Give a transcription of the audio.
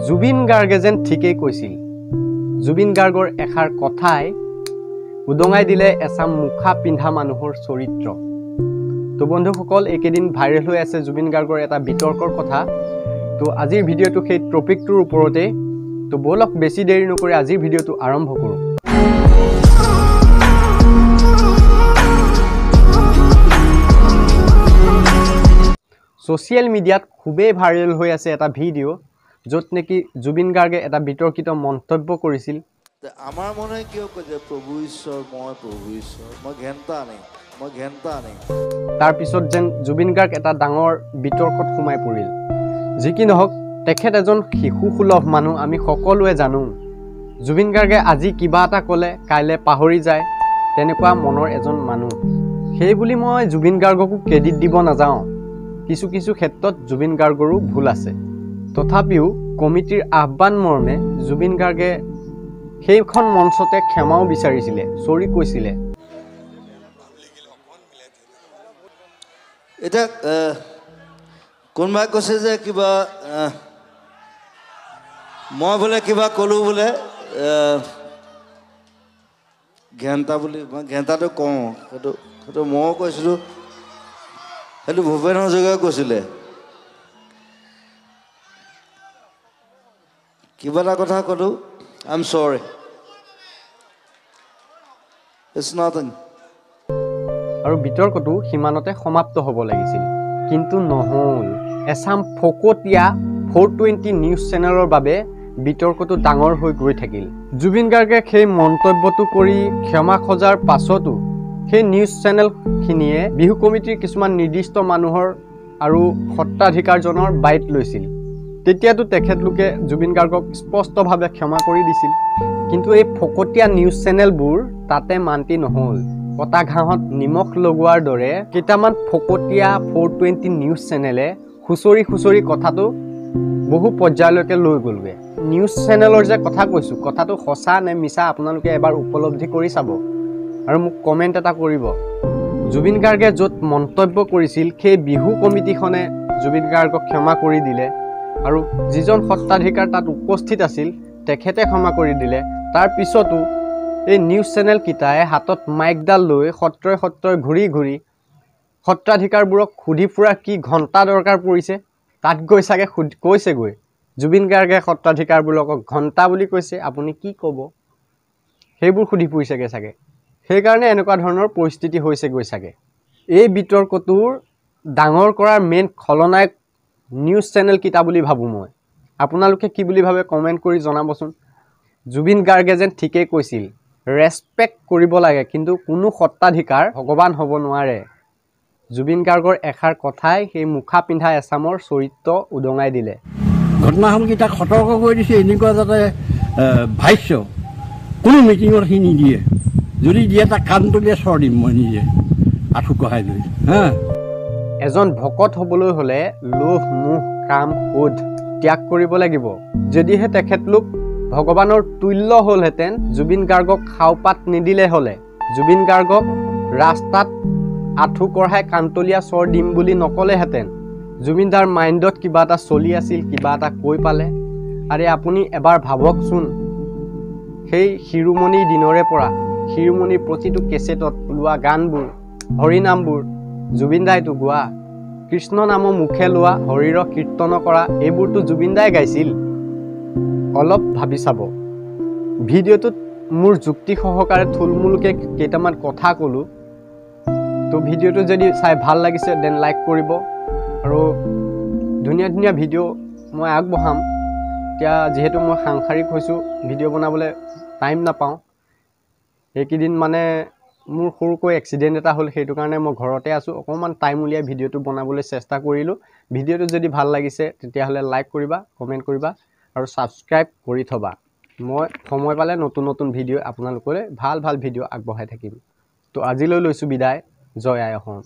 জুবিন গাৰ্গে যেন ঠিকেই কৈছিল। জুবিন গাৰ্গৰ এষাৰ কথাই উদঙাই দিলে এচাম মুখা পিন্ধা মানুহৰ চৰিত্ৰ। তো বন্ধুসকল, এইকেইদিন ভাইৰেল হৈ আছে জুবিন গাৰ্গৰ এটা বিতৰ্কৰ কথা। তো আজিৰ ভিডিঅ'টো সেই টপিকটোৰ ওপৰতে। তো বলক বেছি দেৰি নকৰি আজিৰ ভিডিঅ'টো আৰম্ভ কৰোঁ। ছ'চিয়েল মিডিয়াত খুবেই ভাইৰেল হৈ আছে এটা ভিডিঅ' য'ত নেকি জুবিন গাৰ্গে এটা বিতৰ্কিত মন্তব্য কৰিছিল। আমাৰ মনে হয় কেউ কে যে প্ৰভু ঈশ্বৰ, মই ঘেন্টা নেই। তাৰপিছত যেন জুবিন গাৰ্গ এটা ডাঙৰ বিতৰ্কত সোমাই পৰিল। যি কি নহওক, তেখেত এজন শিশুসুলভ মানুহ, আমি সকলোৱে জানো। জুবিন গাৰ্গে আজি কিবা এটা ক'লে কাইলৈ পাহৰি যায়, তেনেকুৱা মনৰ এজন মানুহ। সেই বুলি মই জুবিন গাৰ্গকো ক্ৰেডিট দিব নাযাওঁ। কিছু ক্ষেত্ৰত জুবিন গাৰ্গৰো ভুল আছে। তথাপিও কমিটিৰ আহ্বান মৰ্মে জুবিন গাৰ্গে সেইখন মঞ্চতে ক্ষমাও বিচাৰিছিলে, চৰি কৈছিলে। এটা কোনোবাই কৈছে যে কিবা মই বোলে কিবা ক'লোঁ বোলে ঘেন্টা বুলি। মই ঘেন্টাটো কওঁ, সেইটো ময়ো কৈছিলোঁ, সেইটো ভূপেন হাজৰিকাই কৈছিলে। কিবা এটা কথা ক'লোঁ, আই এম চৰি, ইটছ নাথিং। আৰু বিতৰ্কটো সিমানতে সমাপ্ত হ'ব লাগিছিল, কিন্তু নহ'ল। এচাম ফকতীয়া 420 নিউজ চেনেলৰ বাবে বিতৰ্কটো ডাঙৰ হৈ গৈ থাকিল। জুবিন গাৰ্গে সেই মন্তব্যটো কৰি ক্ষমা খোজাৰ পাছতো সেই নিউজ চেনেলখিনিয়ে বিহু কমিটিৰ কিছুমান নিৰ্দিষ্ট মানুহৰ আৰু সত্ৰাধিকাৰজনৰ বাইট লৈছিল। তেতিয়াতো তেখেতলোকে জুবিন গাৰ্গক স্পষ্টভাৱে ক্ষমা কৰি দিছিল। কিন্তু এই ফকতীয়া নিউজ চেনেলবোৰ তাতে মান্তি নহ'ল। কটা ঘাঁহত নিমখ লগোৱাৰ দৰে কেইটামান ফকতীয়া 420 নিউজ চেনেলে খুচৰি কথাটো বহু পৰ্যায়লৈকে লৈ গ'লগৈ। নিউজ চেনেলৰ যে কথা কৈছোঁ, কথাটো সঁচা নে মিছা আপোনালোকে এবাৰ উপলব্ধি কৰি চাব আৰু মোক কমেণ্ট এটা কৰিব। জুবিন গাৰ্গে য'ত মন্তব্য কৰিছিল সেই বিহু কমিটিখনে জুবিন গাৰ্গক ক্ষমা কৰি দিলে, আৰু যিজন সত্ৰাধিকাৰ তাত উপস্থিত আছিল তেখেতে ক্ষমা কৰি দিলে। তাৰ পিছতো এই নিউজ চেনেলকেইটাই হাতত মাইকডাল লৈ সত্ৰই ঘূৰি সত্ৰাধিকাৰবোৰক সুধি ফুৰাৰ কি ঘণ্টা দৰকাৰ পৰিছে। তাত গৈ চাগে কৈছেগৈ জুবিন গাৰ্গে সত্ৰাধিকাৰবোৰক ঘণ্টা বুলি কৈছে, আপুনি কি ক'ব, সেইবোৰ সুধি ফুৰিছেগৈ চাগে। সেইকাৰণে এনেকুৱা ধৰণৰ পৰিস্থিতি হৈছেগৈ চাগে। এই বিতৰ্কটোৰ ডাঙৰ কৰাৰ মেইন খলনায়ক নিউজ চেনেলকেইটা বুলি ভাবোঁ মই। আপোনালোকে কি বুলি ভাবে কমেণ্ট কৰি জনাবচোন। জুবিন গাৰ্গে যেন ঠিকেই কৈছিল, ৰেচপেক্ট কৰিব লাগে, কিন্তু কোনো সত্ৰাধিকাৰ ভগৱান হ'ব নোৱাৰে। জুবিন গাৰ্গৰ এষাৰ কথাই সেই মুখা পিন্ধা এচামৰ চৰিত্ৰ উদঙাই দিলে। ঘটনাসমূহকেইটাক সতৰ্ক কৰি দিছে, এনেকুৱা যাতে ভাষ্য কোনো মিটিঙত সি নিদিয়ে। যদি দিয়ে তাক কাণতলীয়া চৰ দিম মই নিজে আঁঠু কঢ়াই লৈ। এজন ভকত হ'বলৈ হ'লে লোভ, মোহ, কাম, ক্ৰোধ ত্যাগ কৰিব লাগিব। যদিহে তেখেতলোক ভগৱানৰ তুল্য হ'লহেঁতেন, জুবিন গাৰ্গক খাওপাত নিদিলে হ'লে, জুবিন গাৰ্গক ৰাস্তাত আঁঠু কঢ়াই কাণতলীয়া চৰ দিম বুলি নক'লেহেঁতেন। জুবিন দাৰ মাইণ্ডত কিবা এটা চলি আছিল, কিবা এটা কৈ পালে। আৰে আপুনি এবাৰ ভাবকচোন, সেই শিৰোমণিৰ দিনৰে পৰা শিৰোমণিৰ প্ৰতিটো কেছেটত ওলোৱা গানবোৰ, হৰিনামবোৰ জুবিন দাইতো গোৱা, কৃষ্ণ নামৰ মুখে লোৱা, হৰিৰ কীৰ্তন কৰা, এইবোৰতো জুবিন দাই গাইছিল। অলপ ভাবি চাব। ভিডিঅ'টোত মোৰ যুক্তি সহকাৰে থুলমূলকৈ কেইটামান কথা ক'লোঁ। তো ভিডিঅ'টো যদি চাই ভাল লাগিছে দেন লাইক কৰিব, আৰু ধুনীয়া ভিডিঅ' মই আগবঢ়াম। এতিয়া যিহেতু মই সাংসাৰিক হৈছোঁ, ভিডিঅ' বনাবলৈ টাইম নাপাওঁ। এইকেইদিন মানে মোৰ সৰুকৈ এক্সিডেণ্ট এটা হ'ল, সেইটো কাৰণে মই ঘৰতে আছোঁ। অকণমান টাইম উলিয়াই ভিডিঅ'টো বনাবলৈ চেষ্টা কৰিলোঁ। ভিডিঅ'টো যদি ভাল লাগিছে তেতিয়াহ'লে লাইক কৰিবা, কমেণ্ট কৰিবা আৰু ছাবস্ক্ৰাইব কৰি থ'বা। মই সময় পালে নতুন ভিডিঅ' আপোনালোকলৈ ভাল ভিডিঅ' আগবঢ়াই থাকিম। তো আজিলৈ লৈছোঁ বিদায়। জয় আই অসম।